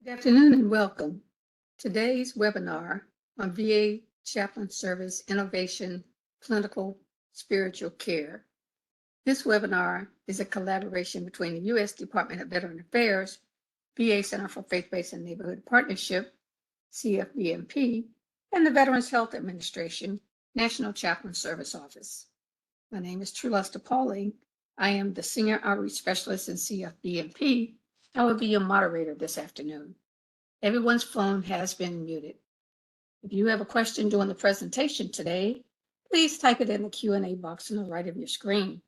Good afternoon and welcome. Today's webinar on VA Chaplain Service Innovation Clinical Spiritual Care. This webinar is a collaboration between the U.S. Department of Veteran Affairs, VA Center for Faith-Based and Neighborhood Partnership, CFBNP, and the Veterans Health Administration, National Chaplain Service Office. My name is Truluster Pauling. I am the Senior Outreach Specialist in CFBNP. I will be your moderator this afternoon. Everyone's phone has been muted. If you have a question during the presentation today, please type it in the Q&A box on the right of your screen.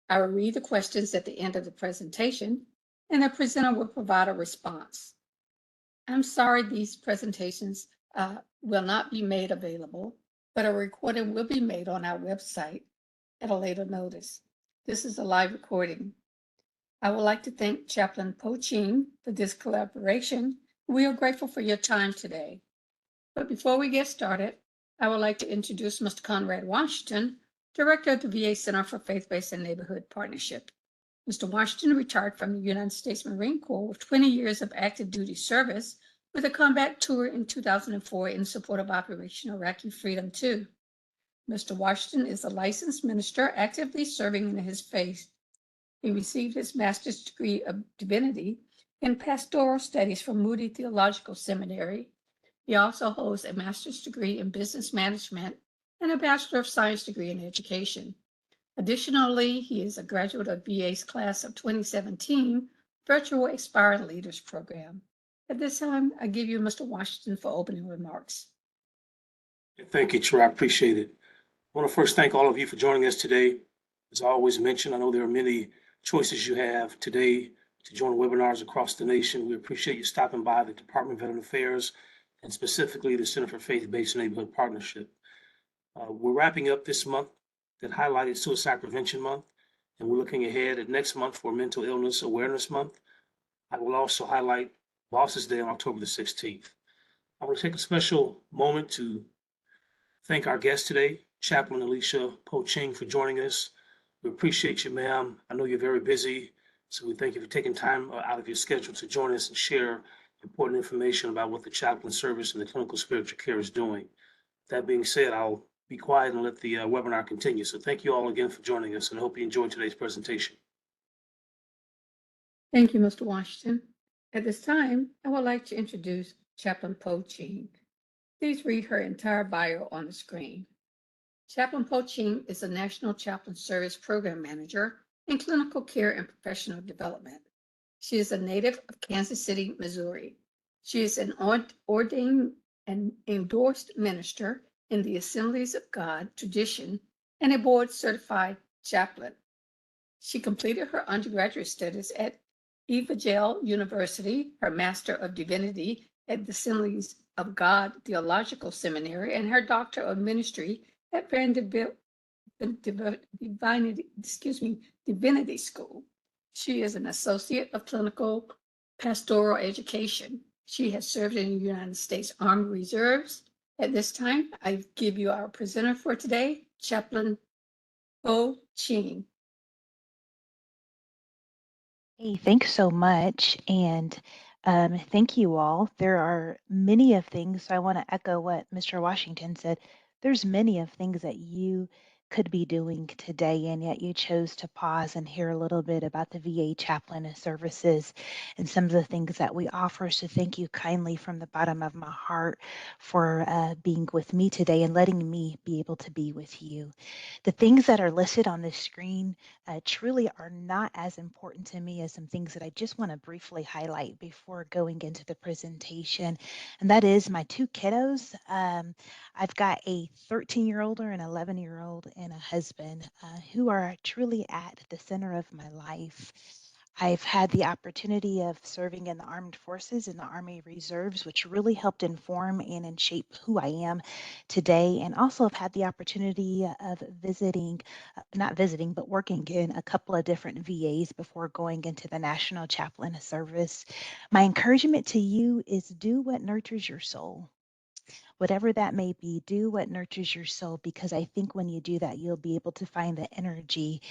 I will read the questions at the end of the presentation, and the presenter will provide a response. I'm sorry these presentations will not be made available, but a recording will be made on our website at a later notice. This is a live recording. I would like to thank Chaplain Ching for this collaboration. We are grateful for your time today. But before we get started, I would like to introduce Mr. Conrad Washington, Director of the VA Center for Faith-Based and Neighborhood Partnership. Mr. Washington retired from the United States Marine Corps with 20 years of active duty service with a combat tour in 2004 in support of Operation Iraqi Freedom II. Mr. Washington is a licensed minister actively serving in his faith. He received his master's degree of divinity in pastoral studies from Moody Theological Seminary. He also holds a master's degree in business management and a Bachelor of Science degree in education. Additionally, he is a graduate of VA's class of 2017 Virtual Aspiring Leaders Program. At this time, I give you Mr. Washington for opening remarks. Thank you, Troy. I appreciate it. I want to first thank all of you for joining us today. As I always mention, I know there are many choices you have today to join webinars across the nation. We appreciate you stopping by the Department of Veteran Affairs and specifically the Center for Faith-Based Neighborhood Partnership. We're wrapping up this month that highlighted Suicide Prevention Month, and we're looking ahead at next month for Mental Illness Awareness Month. I will also highlight Bosses Day on October the 16th. I want to take a special moment to thank our guest today, Chaplain Alicia Ching, for joining us. We appreciate you, ma'am. I know you're very busy, so we thank you for taking time out of your schedule to join us and share important information about what the chaplain service and the clinical spiritual care is doing. That being said, I'll be quiet and let the webinar continue. So thank you all again for joining us, and I hope you enjoyed today's presentation. Thank you, Mr. Washington. At this time, I would like to introduce Chaplain Ching. Please read her entire bio on the screen. Chaplain Ching is a National Chaplain Service Program Manager in Clinical Care and Professional Development. She is a native of Kansas City, Missouri. She is an ordained and endorsed minister in the Assemblies of God tradition and a board-certified chaplain. She completed her undergraduate studies at Evangel University, her Master of Divinity at the Assemblies of God Theological Seminary, and her Doctor of Ministry at Vanderbilt Divinity School. She is an Associate of Clinical Pastoral Education. She has served in the United States Army Reserves. At this time, I give you our presenter for today, Chaplain Ching. Hey, thanks so much. And thank you all. There are many of things. So I want to echo what Mr. Washington said. There's many of things that you could be doing today, and yet you chose to pause and hear a little bit about the VA chaplain services and some of the things that we offer. So thank you kindly from the bottom of my heart for being with me today and letting me be able to be with you. The things that are listed on the screen truly are not as important to me as some things that I just want to briefly highlight before going into the presentation. And that is my two kiddos. I've got a 13-year-old or an 11-year-old and a husband who are truly at the center of my life. I've had the opportunity of serving in the armed forces in the Army Reserves, which really helped inform and shape who I am today, and also have had the opportunity of working in a couple of different VAs before going into the National Chaplain Service. My encouragement to you is do what nurtures your soul. Whatever that may be, do what nurtures your soul, because I think when you do that, you'll be able to find the energy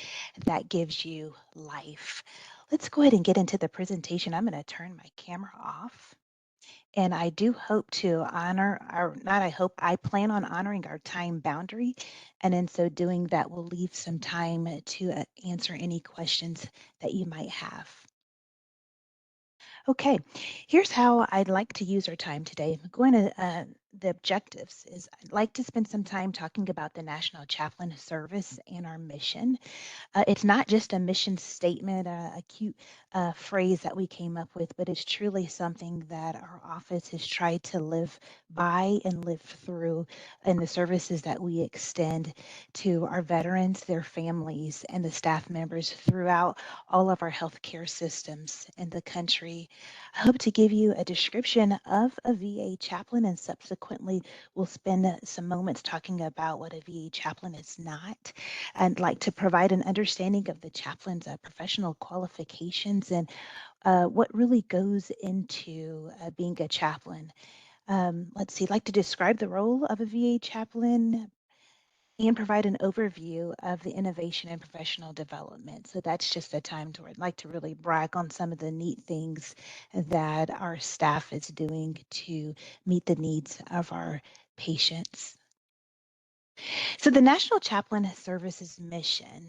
that gives you life. Let's go ahead and get into the presentation. I'm going to turn my camera off. And I do hope to honor, or not I hope, I plan on honoring our time boundary. And in so doing, that will leave some time to answer any questions that you might have. Okay, here's how I'd like to use our time today. I'm going to, the objectives is I'd like to spend some time talking about the National Chaplain Service and our mission. It's not just a mission statement, a cute phrase that we came up with, but it's truly something that our office has tried to live by and live through in the services that we extend to our veterans, their families, and the staff members throughout all of our healthcare systems in the country. I hope to give you a description of a VA chaplain, and subsequently we'll spend some moments talking about what a VA chaplain is not. I'd like to provide an understanding of the chaplain's professional qualifications and what really goes into being a chaplain. Let's see, I'd like to describe the role of a VA chaplain and provide an overview of the innovation and professional development. So that's just a time where I'd like to really brag on some of the neat things that our staff is doing to meet the needs of our patients. So the National Chaplain Service's mission,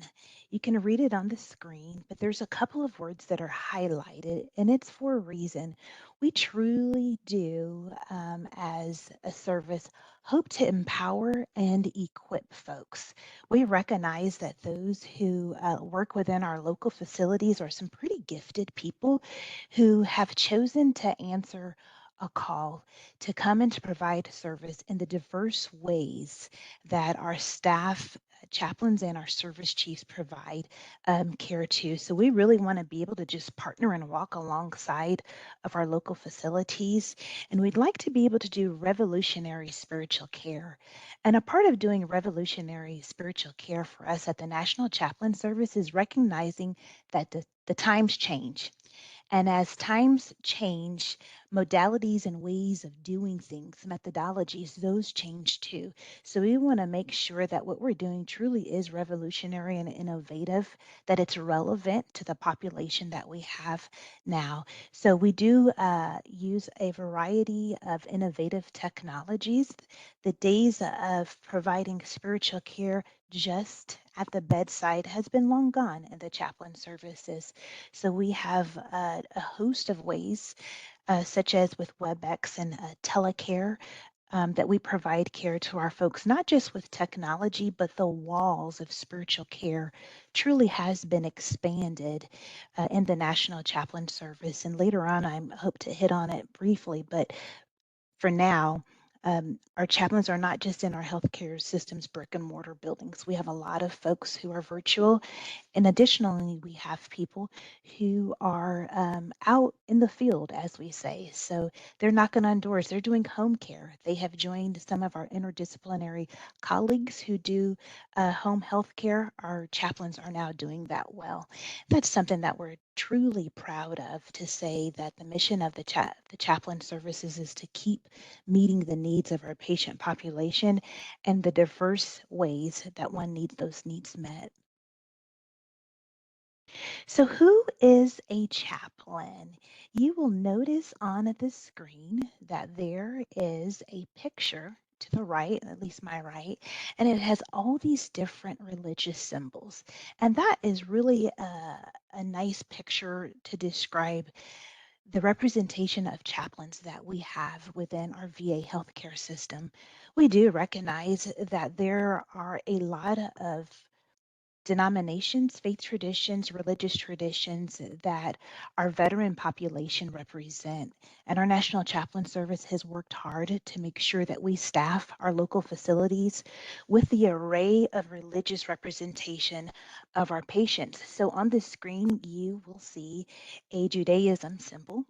you can read it on the screen, but there's a couple of words that are highlighted, and it's for a reason. We truly do, as a service, hope to empower and equip folks. We recognize that those who work within our local facilities are some pretty gifted people who have chosen to answer a call to come and to provide service in the diverse ways that our staff, chaplains, and our service chiefs provide care to. So we really want to be able to just partner and walk alongside of our local facilities. And we'd like to be able to do revolutionary spiritual care. And a part of doing revolutionary spiritual care for us at the National Chaplain Service is recognizing that the times change. And as times change, modalities and ways of doing things, methodologies, those change too. So we want to make sure that what we're doing truly is revolutionary and innovative, that it's relevant to the population that we have now. So we do use a variety of innovative technologies. The days of providing spiritual care just at the bedside has been long gone in the chaplain services. So we have a host of ways, such as with WebEx and telecare, that we provide care to our folks, not just with technology, but the walls of spiritual care truly has been expanded in the National Chaplain Service. And later on, I hope to hit on it briefly, but for now, our chaplains are not just in our healthcare systems brick and mortar buildings. We have a lot of folks who are virtual, and additionally, we have people who are out in the field, as we say. So they're knocking on doors, they're doing home care. They have joined some of our interdisciplinary colleagues who do home health care. Our chaplains are now doing that well. That's something that we're truly proud of, to say that the mission of the chaplain services is to keep meeting the needs of our patient population and the diverse ways that one needs those needs met. So who is a chaplain? You will notice on the screen that there is a picture to the right, at least my right, and it has all these different religious symbols. And that is really a nice picture to describe the representation of chaplains that we have within our VA healthcare system. We do recognize that there are a lot of denominations, faith traditions, religious traditions that our veteran population represent. And our National Chaplain Service has worked hard to make sure that we staff our local facilities with the array of religious representation of our patients. So on the screen, you will see a Judaism symbol.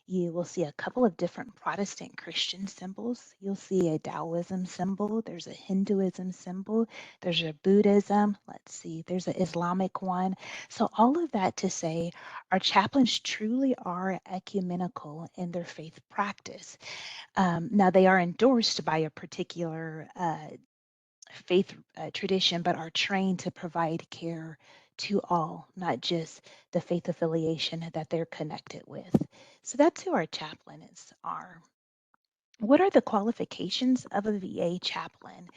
You will see a couple of different Protestant Christian symbols. You'll see a Taoism symbol. There's a Hinduism symbol. There's a Buddhism. Let's see, there's an Islamic one. So all of that to say, our chaplains truly are ecumenical in their faith practice. Now they are endorsed by a particular faith tradition, but are trained to provide care to all, not just the faith affiliation that they're connected with. So that's who our chaplains are. What are the qualifications of a VA chaplain?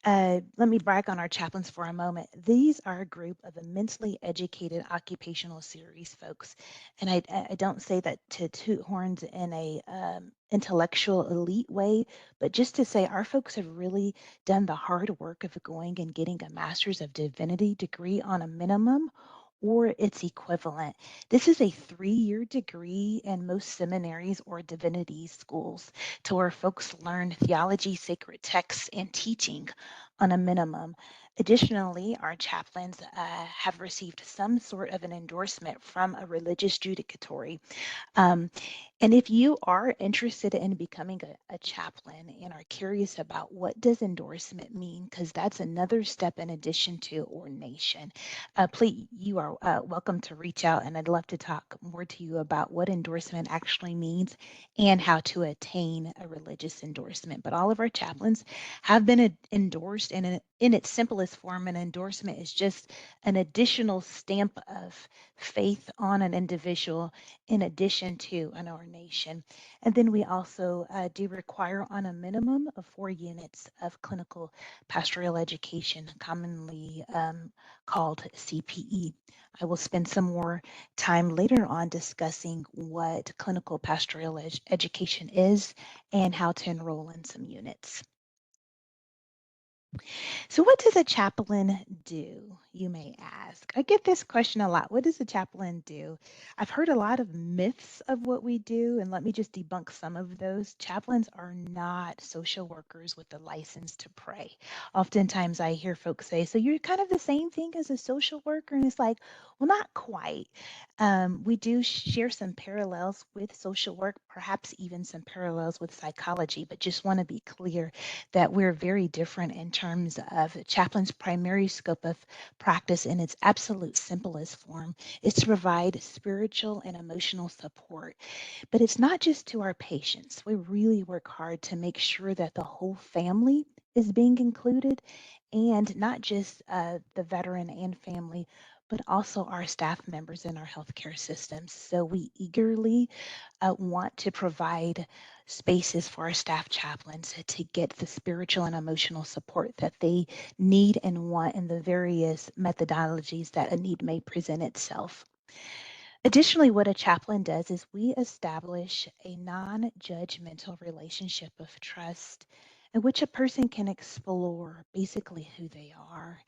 Let me brag on our chaplains for a moment. These are a group of immensely educated occupational series folks. And I don't say that to toot horns in a intellectual elite way, but just to say our folks have really done the hard work of going and getting a Master's of Divinity degree on a minimum or its equivalent. This is a 3-year degree in most seminaries or divinity schools to where folks learn theology, sacred texts, and teaching on a minimum. Additionally, our chaplains have received some sort of an endorsement from a religious judicatory. Um, and if you are interested in becoming a chaplain and are curious about what does endorsement mean, because that's another step in addition to ordination, please, you are welcome to reach out, and I'd love to talk more to you about what endorsement actually means and how to attain a religious endorsement. But all of our chaplains have been endorsed, and in its simplest form, an endorsement is just an additional stamp of faith on an individual in addition to an ordination. And then we also do require on a minimum of 4 units of clinical pastoral education, commonly called CPE. I will spend some more time later on discussing what clinical pastoral education is and how to enroll in some units. So, what does a chaplain do, you may ask? I get this question a lot. What does a chaplain do? I've heard a lot of myths of what we do, and let me just debunk some of those. Chaplains are not social workers with the license to pray. Oftentimes, I hear folks say, "So you're kind of the same thing as a social worker?" And it's like, well, not quite. We do share some parallels with social work, perhaps even some parallels with psychology, but just want to be clear that we're very different in terms of chaplain's primary scope of practice in its absolute simplest form is to provide spiritual and emotional support. But it's not just to our patients. We really work hard to make sure that the whole family is being included, and not just the veteran and family, but also our staff members in our healthcare systems. So we eagerly want to provide spaces for our staff chaplains to get the spiritual and emotional support that they need and want in the various methodologies that a need may present itself. Additionally, what a chaplain does is we establish a non judgmental relationship of trust in which a person can explore basically who they are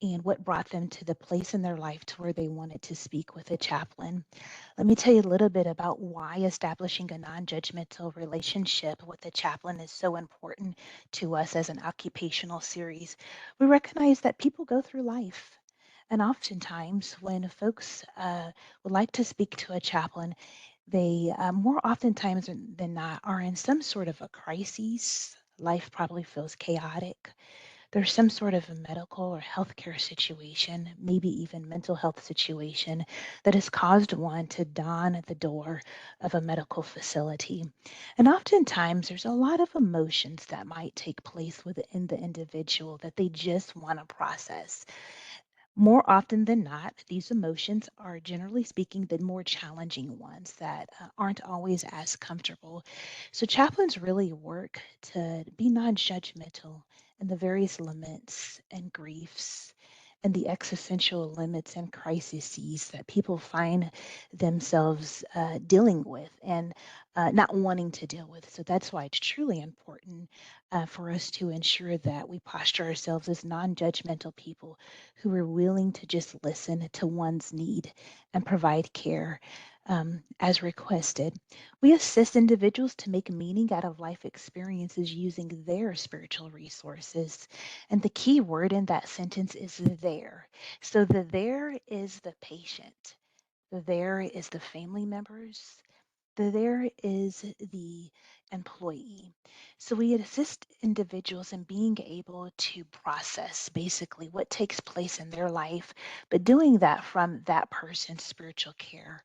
and what brought them to the place in their life to where they wanted to speak with a chaplain. Let me tell you a little bit about why establishing a non judgmental relationship with a chaplain is so important to us as an occupational series. We recognize that people go through life. And oftentimes, when folks would like to speak to a chaplain, they more oftentimes than not are in some sort of a crisis. Life probably feels chaotic. There's some sort of a medical or healthcare situation, maybe even mental health situation, that has caused one to don at the door of a medical facility. And oftentimes, there's a lot of emotions that might take place within the individual that they just want to process. More often than not, these emotions are generally speaking the more challenging ones that aren't always as comfortable. So, chaplains really work to be non judgmental in the various laments and griefs and the existential limits and crises that people find themselves dealing with and not wanting to deal with. So, that's why it's truly important for us to ensure that we posture ourselves as non judgmental people who are willing to just listen to one's need and provide care as requested. We assist individuals to make meaning out of life experiences using their spiritual resources. And the key word in that sentence is there. So the there is the patient, the there is the family members, there is the employee. So we assist individuals in being able to process basically what takes place in their life, but doing that from that person's spiritual care.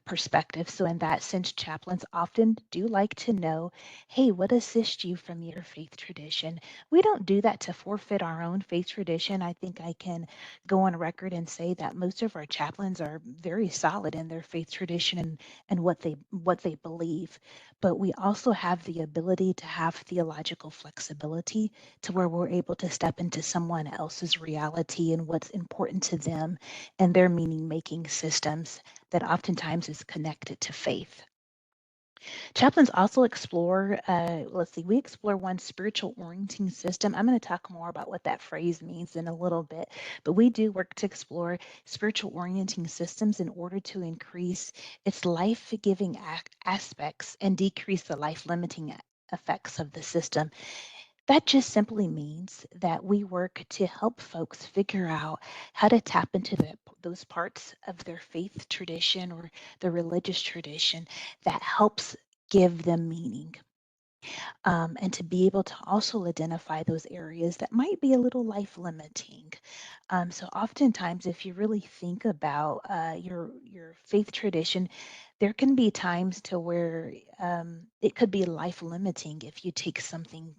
perspective. So, in that sense, chaplains often do like to know, hey, what assists you from your faith tradition? We don't do that to forfeit our own faith tradition. I think I can go on record and say that most of our chaplains are very solid in their faith tradition and what they believe. But we also have the ability to have theological flexibility to where we're able to step into someone else's reality and what's important to them and their meaning making systems that oftentimes is connected to faith. Chaplains also explore, we explore one spiritual orienting system. I'm going to talk more about what that phrase means in a little bit, but we do work to explore spiritual orienting systems in order to increase its life giving aspects and decrease the life limiting effects of the system. That just simply means that we work to help folks figure out how to tap into those parts of their faith tradition or the religious tradition that helps give them meaning. And to be able to also identify those areas that might be a little life limiting. So oftentimes, if you really think about your faith tradition, there can be times to where it could be life limiting if you take something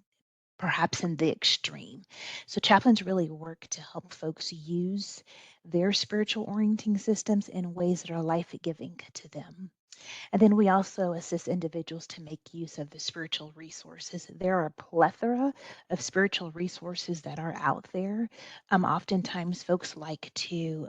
perhaps in the extreme. So chaplains really work to help folks use their spiritual orienting systems in ways that are life-giving to them. And then we also assist individuals to make use of the spiritual resources. There are a plethora of spiritual resources that are out there. Oftentimes, folks like to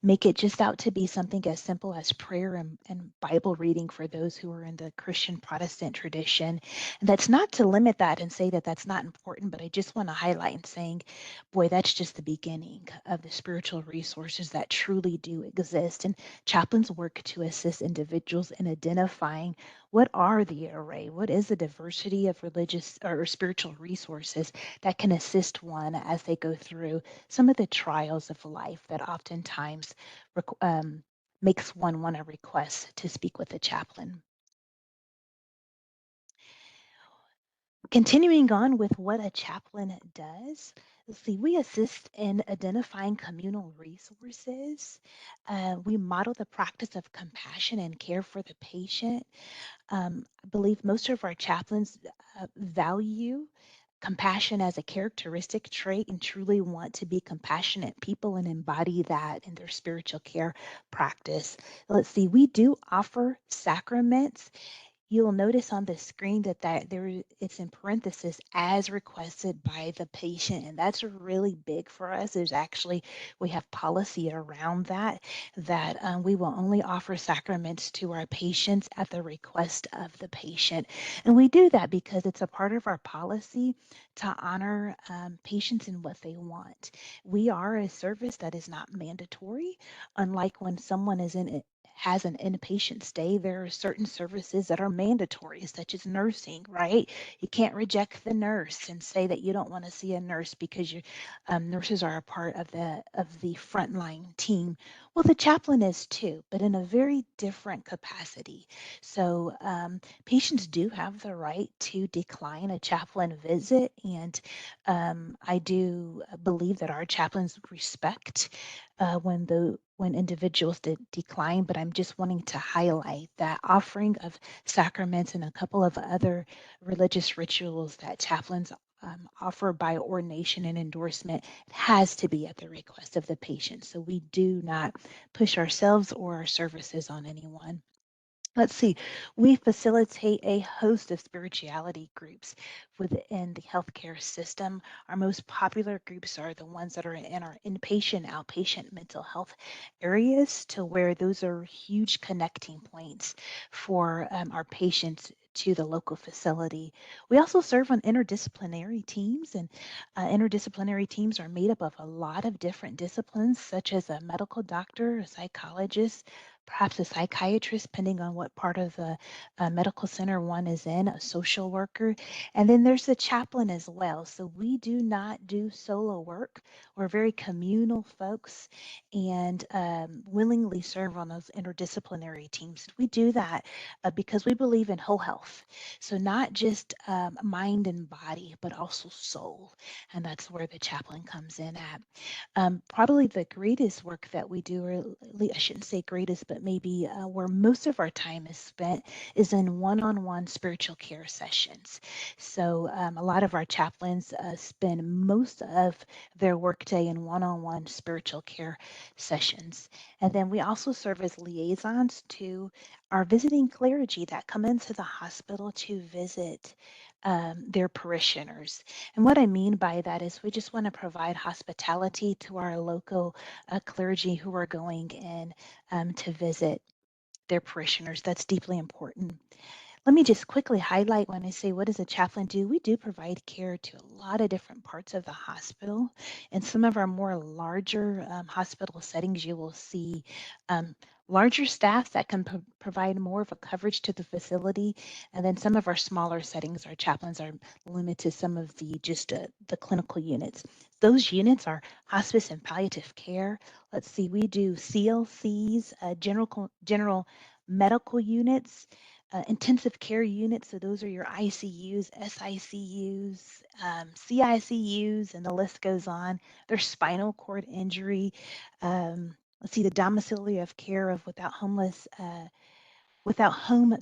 make it just out to be something as simple as prayer and Bible reading for those who are in the Christian Protestant tradition. And that's not to limit that and say that that's not important, but I just want to highlight and saying, boy, that's just the beginning of the spiritual resources that truly do exist. And chaplains work to assist individuals in identifying what are the array, what is the diversity of religious or spiritual resources that can assist one as they go through some of the trials of life that oftentimes makes one want to request to speak with a chaplain. Continuing on with what a chaplain does, let's see, we assist in identifying communal resources. We model the practice of compassion and care for the patient. I believe most of our chaplains value compassion as a characteristic trait and truly want to be compassionate people and embody that in their spiritual care practice. Let's see, we do offer sacraments. You'll notice on the screen that there it's in parenthesis as requested by the patient, and that's really big for us. We have policy around that we will only offer sacraments to our patients at the request of the patient, and we do that because it's a part of our policy to honor patients and what they want. We are a service that is not mandatory, unlike when someone has an inpatient stay, there are certain services that are mandatory, such as nursing, right? You can't reject the nurse and say that you don't want to see a nurse because nurses are a part of the frontline team. Well, the chaplain is too, but in a very different capacity. So patients do have the right to decline a chaplain visit, and I do believe that our chaplains respect when individuals decline, but I'm just wanting to highlight that offering of sacraments and a couple of other religious rituals that chaplains offer by ordination and endorsement has to be at the request of the patient. So we do not push ourselves or our services on anyone. Let's see, we facilitate a host of spirituality groups within the healthcare system. Our most popular groups are the ones that are in our inpatient, outpatient mental health areas, to where those are huge connecting points for our patients to the local facility. We also serve on interdisciplinary teams, and interdisciplinary teams are made up of a lot of different disciplines, such as a medical doctor, a psychologist, perhaps a psychiatrist, depending on what part of the medical center one is in, a social worker, and then there's the chaplain as well. So we do not do solo work. We're very communal folks and willingly serve on those interdisciplinary teams. We do that because we believe in whole health. So not just mind and body, but also soul. And that's where the chaplain comes in at. Probably the greatest work that we do, or I shouldn't say greatest, but but maybe where most of our time is spent is in one-on-one spiritual care sessions. So a lot of our chaplains spend most of their workday in one-on-one spiritual care sessions. And then we also serve as liaisons to our visiting clergy that come into the hospital to visit their parishioners. And what I mean by that is we just want to provide hospitality to our local clergy who are going in to visit their parishioners. That's deeply important. Let me just quickly highlight when I say, what does a chaplain do? We do provide care to a lot of different parts of the hospital. In some of our more larger hospital settings, you will see larger staff that can provide more of a coverage to the facility. And then some of our smaller settings, our chaplains are limited to some of the clinical units. Those units are hospice and palliative care. Let's see, we do CLCs, general medical units, intensive care units. So those are your ICUs, SICUs, CICUs, and the list goes on. There's spinal cord injury. Let's see, the domiciliary of care of without home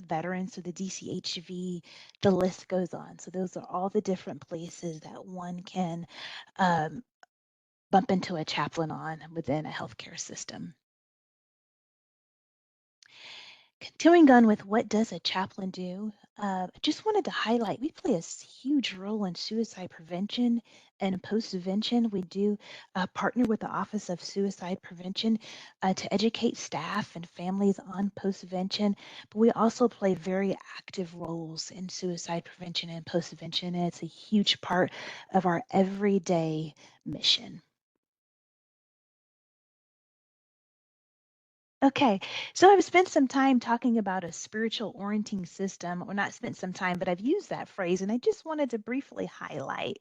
veterans, so the DCHV, the list goes on. So those are all the different places that one can bump into a chaplain on within a healthcare system. Continuing on with what does a chaplain do, I just wanted to highlight we play a huge role in suicide prevention and postvention. We do partner with the Office of Suicide Prevention to educate staff and families on postvention, but we also play very active roles in suicide prevention and postvention, and it's a huge part of our everyday mission. Okay, so I've spent some time talking about a spiritual orienting system, or not spent some time, but I've used that phrase, and I just wanted to briefly highlight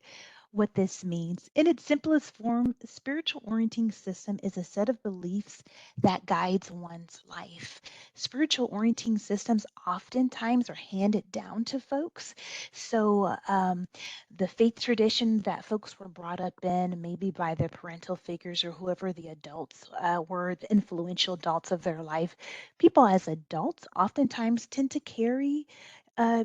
what this means. In its simplest form, a spiritual orienting system is a set of beliefs that guides one's life. Spiritual orienting systems oftentimes are handed down to folks. So the faith tradition that folks were brought up in, maybe by their parental figures or whoever the adults were, the influential adults of their life, people as adults oftentimes tend to carry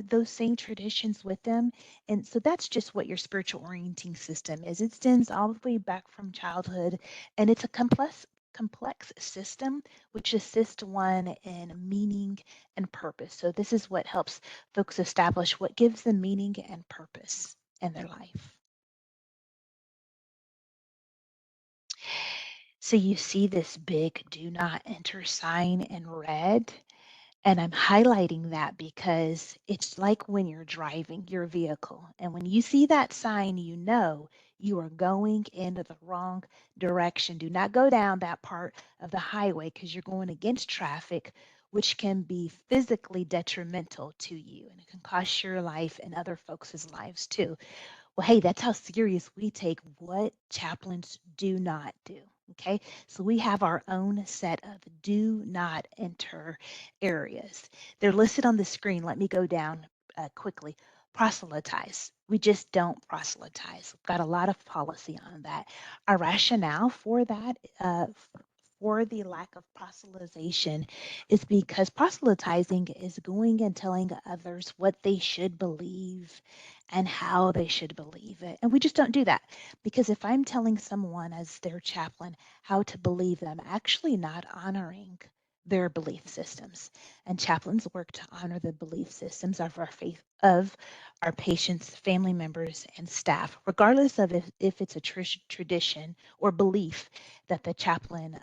those same traditions with them. And so that's just what your spiritual orienting system is. It stems all the way back from childhood, and it's a complex system which assists one in meaning and purpose. So this is what helps folks establish what gives them meaning and purpose in their life. So you see this big do not enter sign in red. And I'm highlighting that because it's like when you're driving your vehicle. And when you see that sign, you know you are going into the wrong direction. Do not go down that part of the highway because you're going against traffic, which can be physically detrimental to you. And it can cost your life and other folks' lives too. Well, hey, that's how serious we take what chaplains do not do. Okay, so we have our own set of do not enter areas. They're listed on the screen. Let me go down quickly. Proselytize. We just don't proselytize. We've got a lot of policy on that. Our rationale for that, for the lack of proselytization, is because proselytizing is going and telling others what they should believe and how they should believe it. And we just don't do that, because if I'm telling someone as their chaplain how to believe, I'm actually not honoring their belief systems. And chaplains work to honor the belief systems of our faith, of our patients, family members, and staff, regardless of if it's a tradition or belief that the chaplain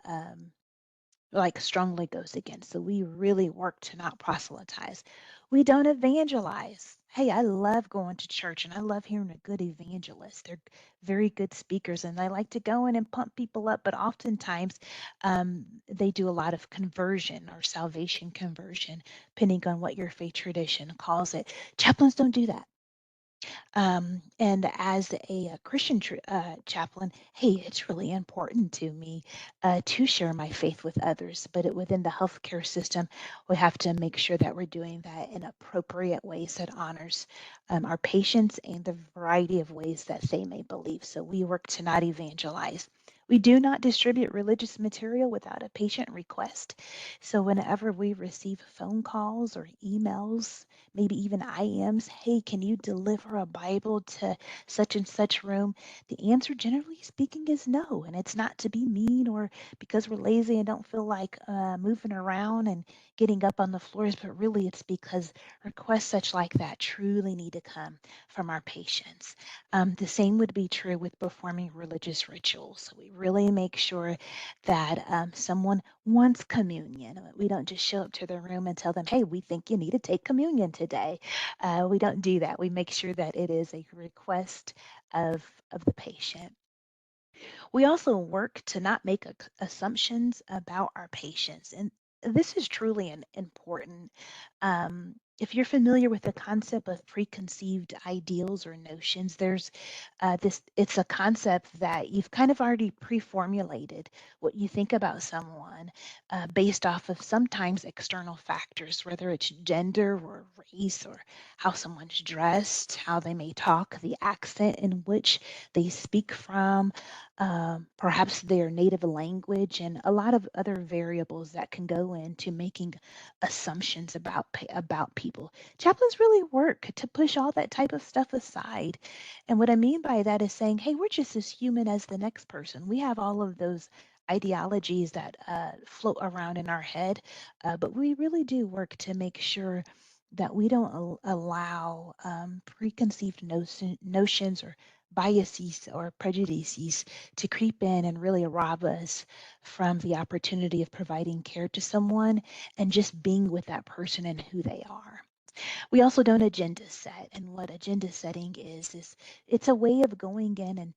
like strongly goes against. So we really work to not proselytize. We don't evangelize. Hey, I love going to church and I love hearing a good evangelist. They're very good speakers and they like to go in and pump people up, but oftentimes they do a lot of conversion or salvation conversion, depending on what your faith tradition calls it. Chaplains don't do that. And as a Christian chaplain, hey, it's really important to me to share my faith with others. But within the healthcare system, we have to make sure that we're doing that in appropriate ways that honors our patients and the variety of ways that they may believe. So we work to not evangelize. We do not distribute religious material without a patient request. So whenever we receive phone calls or emails, maybe even IMs, hey, can you deliver a Bible to such and such room? The answer, generally speaking, is no. And it's not to be mean or because we're lazy and don't feel like moving around and getting up on the floors, but really it's because requests such like that truly need to come from our patients. The same would be true with performing religious rituals. So we really make sure that someone wants communion. We don't just show up to the room and tell them, hey, we think you need to take communion today. We don't do that. We make sure that it is a request of the patient. We also work to not make assumptions about our patients. And this is truly important. If you're familiar with the concept of preconceived ideals or notions, there's it's a concept that you've kind of already pre-formulated what you think about someone based off of sometimes external factors, whether it's gender or race or how someone's dressed, how they may talk, the accent in which they speak from, perhaps their native language, and a lot of other variables that can go into making assumptions about people. Chaplains really work to push all that type of stuff aside. And what I mean by that is saying, hey, we're just as human as the next person. We have all of those ideologies that float around in our head, but we really do work to make sure that we don't allow preconceived notions or biases or prejudices to creep in and really rob us from the opportunity of providing care to someone and just being with that person and who they are. We also don't agenda set. And what agenda setting is it's a way of going in and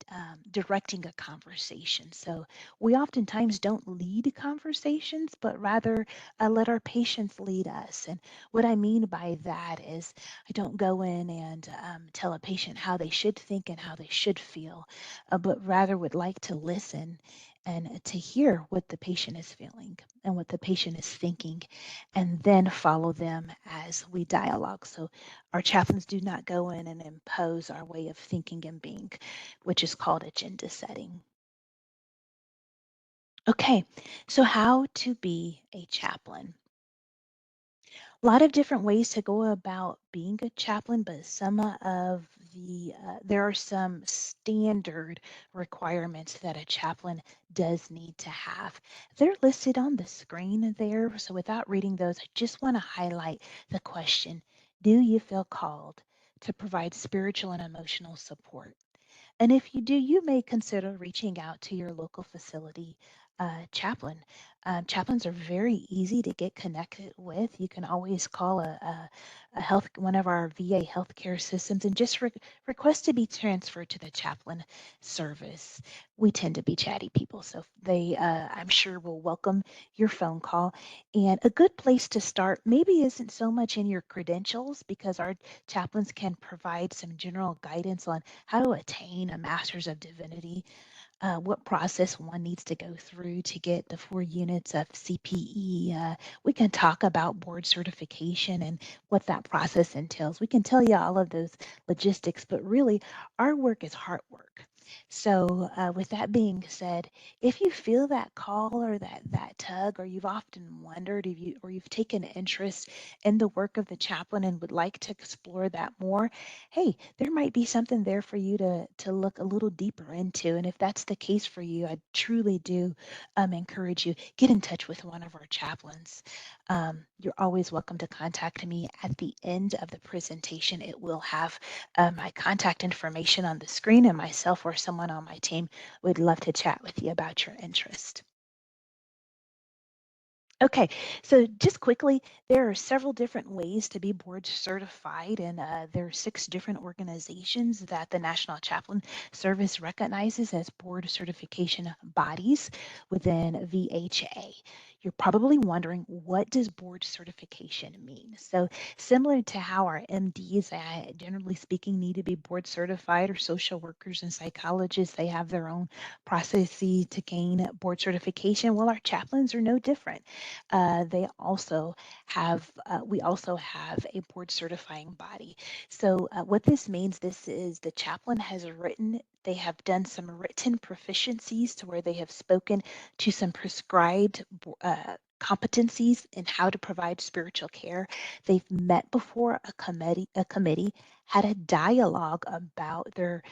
directing a conversation. So we oftentimes don't lead conversations, but rather let our patients lead us. And what I mean by that is I don't go in and tell a patient how they should think and how they should feel, but rather would like to listen and to hear what the patient is feeling and what the patient is thinking, and then follow them as we dialogue. So our chaplains do not go in and impose our way of thinking and being, which is called agenda setting. Okay, so how to be a chaplain. A lot of different ways to go about being a chaplain, but some of there are some standard requirements that a chaplain does need to have. They're listed on the screen there. So without reading those, I just want to highlight the question: do you feel called to provide spiritual and emotional support? And if you do, you may consider reaching out to your local facility chaplain. Chaplains are very easy to get connected with. You can always call one of our VA healthcare systems and just request to be transferred to the chaplain service. We tend to be chatty people, so they, I'm sure, will welcome your phone call. And a good place to start maybe isn't so much in your credentials, because our chaplains can provide some general guidance on how to attain a Master's of Divinity, what process one needs to go through to get the 4 units of CPE. We can talk about board certification and what that process entails. We can tell you all of those logistics, but really our work is heart work. So with that being said, if you feel that call or that tug, or you've often wondered if you've taken interest in the work of the chaplain and would like to explore that more, hey, there might be something there for you to look a little deeper into. And if that's the case for you, I truly do encourage you, get in touch with one of our chaplains. You're always welcome to contact me at the end of the presentation. It will have my contact information on the screen, and myself or someone on my team would love to chat with you about your interest. Okay, so just quickly, there are several different ways to be board certified, and there are 6 different organizations that the National Chaplain Service recognizes as board certification bodies within VHA. You're probably wondering, what does board certification mean? So similar to how our MDs, generally speaking, need to be board certified, or social workers and psychologists, they have their own processes to gain board certification. Well, our chaplains are no different. We also have a board certifying body. So what this means, this is the chaplain has written They have done some written proficiencies to where they have spoken to some prescribed competencies in how to provide spiritual care. They've met before a committee, had a dialogue about their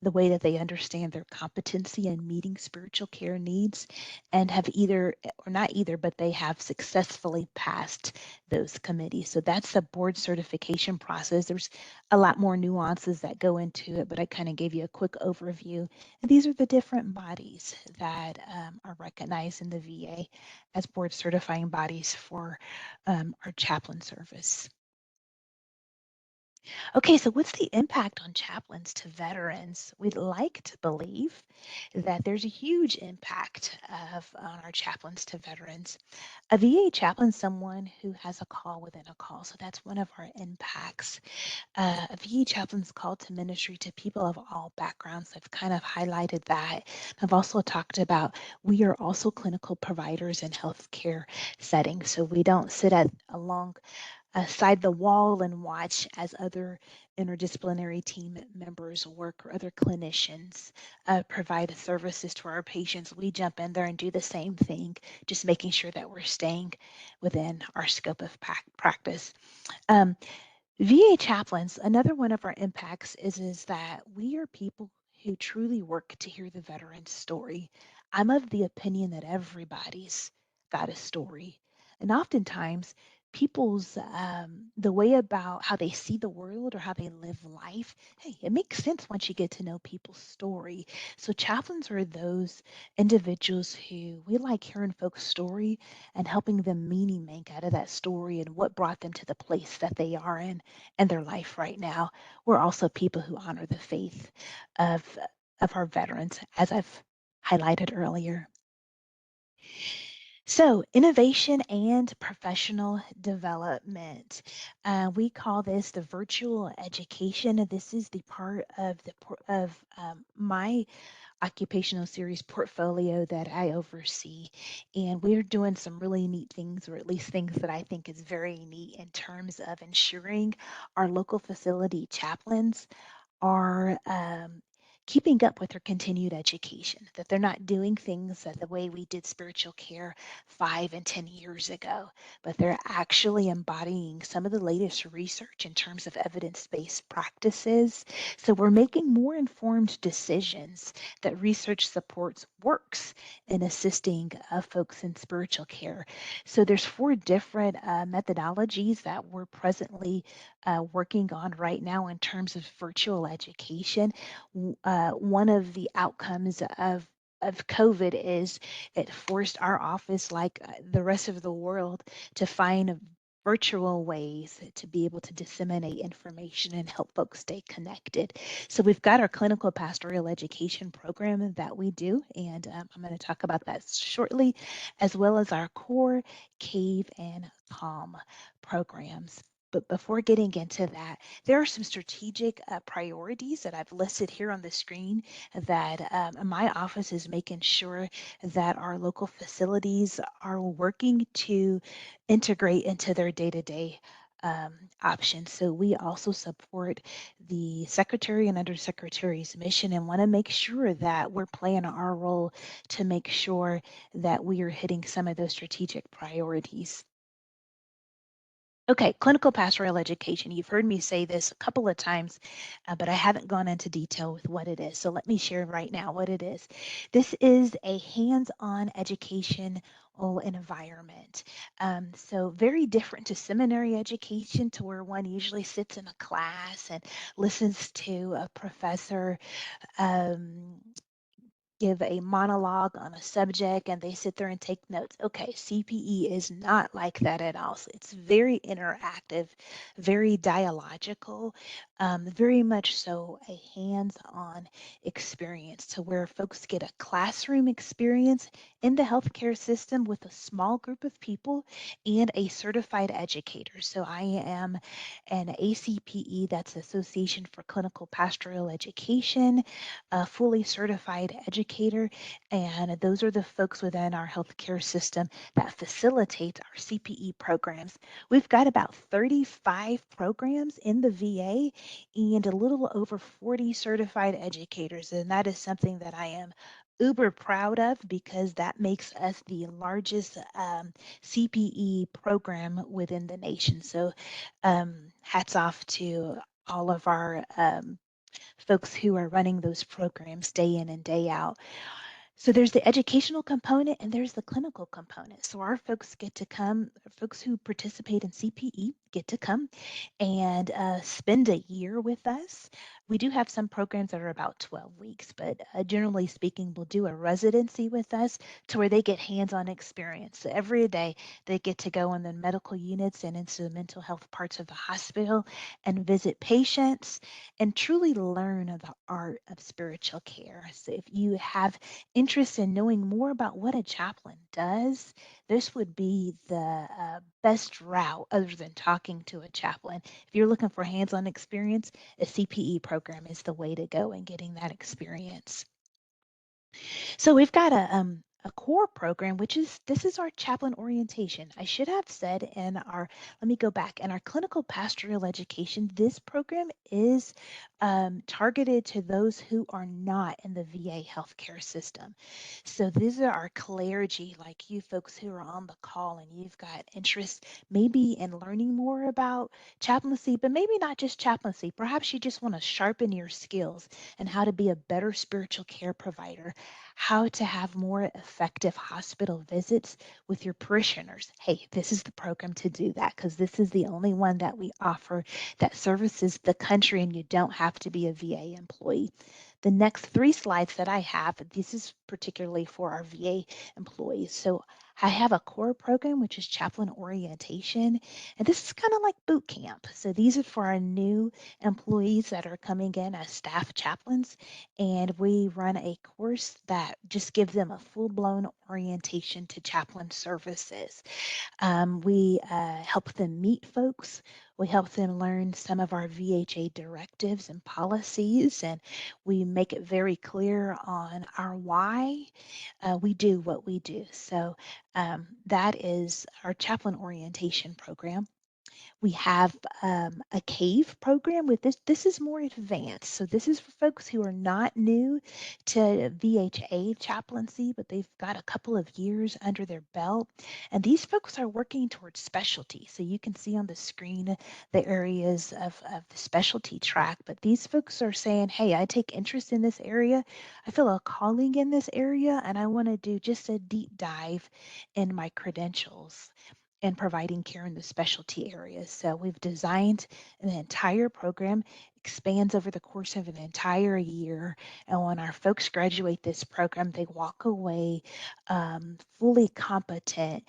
the way that they understand their competency in meeting spiritual care needs, and have either, or not either, but they have successfully passed those committees. So that's the board certification process. There's a lot more nuances that go into it, but I kind of gave you a quick overview. And these are the different bodies that are recognized in the VA as board certifying bodies for our chaplain service. Okay, so what's the impact on chaplains to veterans? We'd like to believe that there's a huge impact on our chaplains to veterans. A VA chaplain is someone who has a call within a call, so that's one of our impacts. A VA chaplain's called to ministry to people of all backgrounds. I've kind of highlighted that. I've also talked about we are also clinical providers in healthcare settings, so we don't sit along side the wall and watch as other interdisciplinary team members work, or other clinicians provide services to our patients. We jump in there and do the same thing, just making sure that we're staying within our scope of practice. Um, VA chaplains, another one of our impacts is that we are people who truly work to hear the veteran's story. I'm of the opinion that everybody's got a story. And oftentimes, people's the way about how they see the world or how they live life, hey, it makes sense once you get to know people's story. So chaplains are those individuals who we like hearing folks' story and helping them meaning make out of that story and what brought them to the place that they are in and their life right now. We're also people who honor the faith of our veterans, as I've highlighted earlier. So, innovation and professional development. We call this the virtual education. This is the part of my occupational series portfolio that I oversee. And we're doing some really neat things, or at least things that I think is very neat, in terms of ensuring our local facility chaplains are keeping up with their continued education, that they're not doing things the way we did spiritual care 5 and 10 years ago, but they're actually embodying some of the latest research in terms of evidence-based practices. So we're making more informed decisions that research supports works in assisting folks in spiritual care. So there's 4 different methodologies that we're presently working on right now in terms of virtual education. One of the outcomes of COVID is it forced our office, like the rest of the world, to find virtual ways to be able to disseminate information and help folks stay connected. So we've got our clinical pastoral education program that we do, and I'm going to talk about that shortly, as well as our core, cave, and calm programs. But before getting into that, there are some strategic priorities that I've listed here on the screen that my office is making sure that our local facilities are working to integrate into their day-to-day options. So we also support the secretary and undersecretary's mission and want to make sure that we're playing our role to make sure that we are hitting some of those strategic priorities. Okay, clinical pastoral education. You've heard me say this a couple of times, but I haven't gone into detail with what it is. So let me share right now what it is. This is a hands-on educational environment. So very different to seminary education, to where one usually sits in a class and listens to a professor um, give a monologue on a subject and they sit there and take notes. Okay, CPE is not like that at all. So it's very interactive, very dialogical, very much so a hands-on experience, to where folks get a classroom experience in the healthcare system with a small group of people and a certified educator. So I am an ACPE, that's Association for Clinical Pastoral Education, a fully certified educator. And those are the folks within our healthcare system that facilitate our CPE programs. We've got about 35 programs in the VA and a little over 40 certified educators. And that is something that I am uber proud of because that makes us the largest CPE program within the nation. So hats off to all of our folks who are running those programs day in and day out. So there's the educational component and there's the clinical component. So our folks get to come, folks who participate in CPE get to come and spend a year with us. We do have some programs that are about 12 weeks, but generally speaking, we'll do a residency with us to where they get hands-on experience. So every day they get to go in the medical units and into the mental health parts of the hospital and visit patients and truly learn the art of spiritual care. So if you have interest in knowing more about what a chaplain does, this would be the best route other than talking to a chaplain. If you're looking for hands-on experience, a CPE program is the way to go in getting that experience. So we've got a core program, which is this is our chaplain orientation. I should have said in our, let me go back, in our clinical pastoral education, this program is targeted to those who are not in the VA healthcare system. So these are our clergy, like you folks who are on the call and you've got interest maybe in learning more about chaplaincy, but maybe not just chaplaincy. Perhaps you just want to sharpen your skills and how to be a better spiritual care provider, how to have more effective hospital visits with your parishioners. Hey, this is the program to do that because this is the only one that we offer that services the country and you don't have to be a VA employee. The next 3 slides that I have, this is particularly for our VA employees. So I have a core program, which is chaplain orientation, and this is kind of like boot camp. So these are for our new employees that are coming in as staff chaplains, and we run a course that just gives them a full-blown orientation to chaplain services. We help them meet folks. We help them learn some of our VHA directives and policies, and we make it very clear on our why we do what we do. So that is our chaplain orientation program. We have a CAVE program with this. This is more advanced. So this is for folks who are not new to VHA chaplaincy, but they've got a couple of years under their belt. And these folks are working towards specialty. So you can see on the screen the areas of the specialty track. But these folks are saying, hey, I take interest in this area. I feel a calling in this area, and I want to do just a deep dive in my credentials and providing care in the specialty areas. So we've designed an entire program, expands over the course of an entire year. And when our folks graduate this program, they walk away fully competent,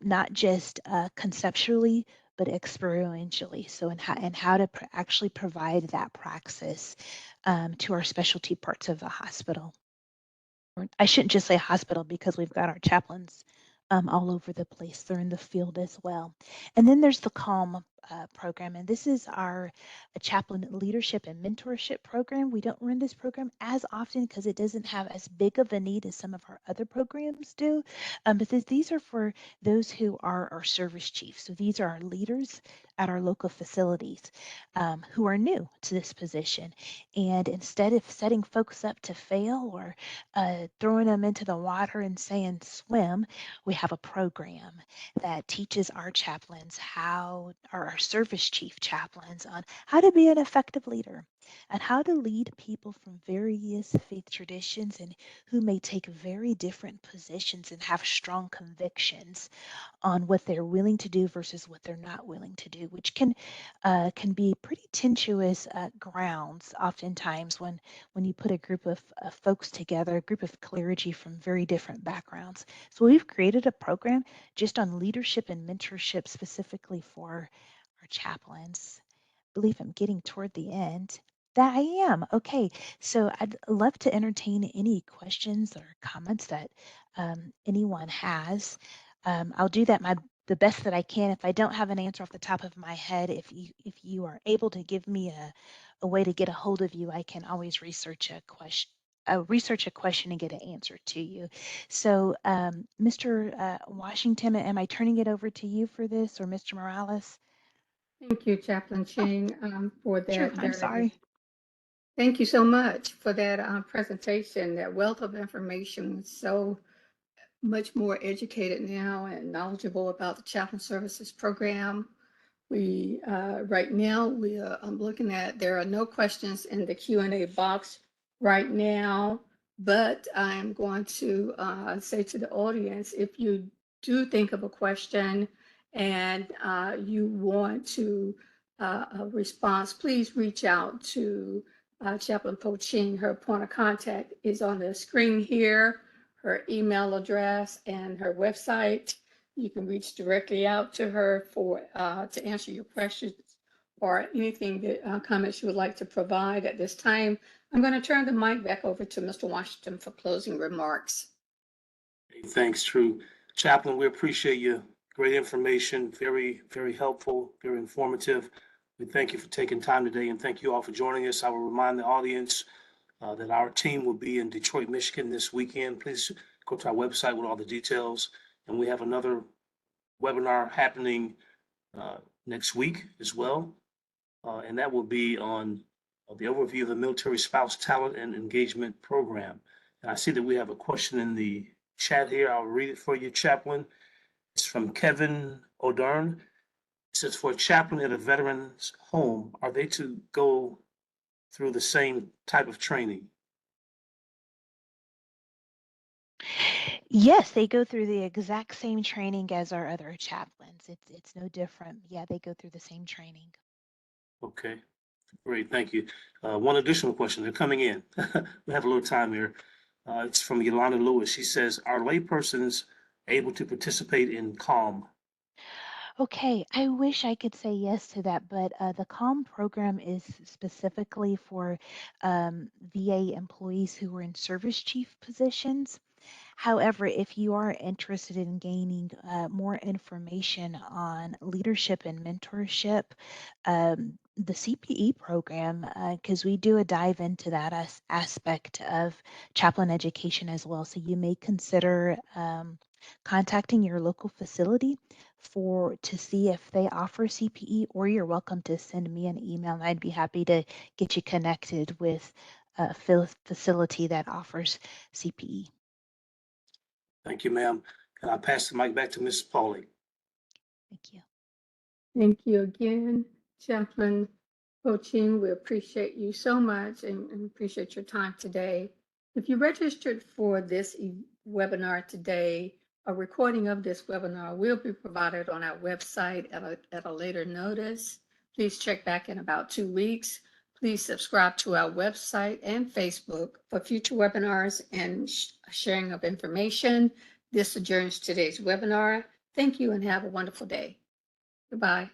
not just conceptually, but experientially. So in how to actually provide that praxis to our specialty parts of the hospital. I shouldn't just say hospital because we've got our chaplains all over the place. They're in the field as well. And then there's the CALM program, and this is our chaplain leadership and mentorship program. We don't run this program as often because it doesn't have as big of a need as some of our other programs do. But these are for those who are our service chiefs. So these are our leaders at our local facilities who are new to this position. And instead of setting folks up to fail or throwing them into the water and saying swim, we have a program that teaches our chaplains how, or our service chief chaplains, on how to be an effective leader and how to lead people from various faith traditions and who may take very different positions and have strong convictions on what they're willing to do versus what they're not willing to do, which can be pretty tenuous grounds oftentimes when you put a group of folks together, a group of clergy from very different backgrounds. So we've created a program just on leadership and mentorship specifically for our chaplains. I believe I'm getting toward the end. That I am. Okay. So I'd love to entertain any questions or comments that anyone has. I'll do that the best that I can. If I don't have an answer off the top of my head, if you are able to give me a way to get a hold of you, I can always research a question and get an answer to you. So, Mr. Washington, am I turning it over to you for this, or Mr. Morales? Thank you, Chaplain Oh, Ching, for sure. that I'm very, sorry. thank you so much for that presentation. That wealth of information was so much more educated now and knowledgeable about the chaplain services program. We right now I'm looking at, there are no questions in the Q&A box right now, but I'm going to say to the audience, if you do think of a question and you want to a response, please reach out to Chaplain Po Ching. Her point of contact is on the screen here, her email address and her website. You can reach directly out to her for to answer your questions or anything that comments you would like to provide at this time. I'm going to turn the mic back over to Mr. Washington for closing remarks. Thanks, True. Chaplain, we appreciate you. Great information, very, very helpful, very informative. We thank you for taking time today, and thank you all for joining us. I will remind the audience that our team will be in Detroit, Michigan this weekend. Please go to our website with all the details. And we have another webinar happening next week as well. And that will be on the overview of the Military Spouse Talent and Engagement Program. And I see that we have a question in the chat here. I'll read it for you, Chaplain. It's from Kevin O'Dern. It says, for a chaplain at a veteran's home, are they to go through the same type of training? Yes, they go through the exact same training as our other chaplains. It's no different. Yeah, they go through the same training. Okay, great, thank you. One additional question, they're coming in. We have a little time here. It's from Yolanda Lewis. She says, are laypersons able to participate in CALM? Okay, I wish I could say yes to that, but the CALM program is specifically for VA employees who are in service chief positions. However, if you are interested in gaining more information on leadership and mentorship, the CPE program, because we do a dive into that aspect of chaplain education as well. So you may consider contacting your local facility to see if they offer CPE, or you're welcome to send me an email and I'd be happy to get you connected with a facility that offers CPE. Thank you, ma'am. And I'll pass the mic back to Ms. Pauly. Thank you. Thank you again, Chaplain Po Ching. We appreciate you so much and appreciate your time today. If you registered for this webinar today, a recording of this webinar will be provided on our website at a later notice. Please check back in about 2 weeks. Please subscribe to our website and Facebook for future webinars and sharing of information. This adjourns today's webinar. Thank you and have a wonderful day. Goodbye.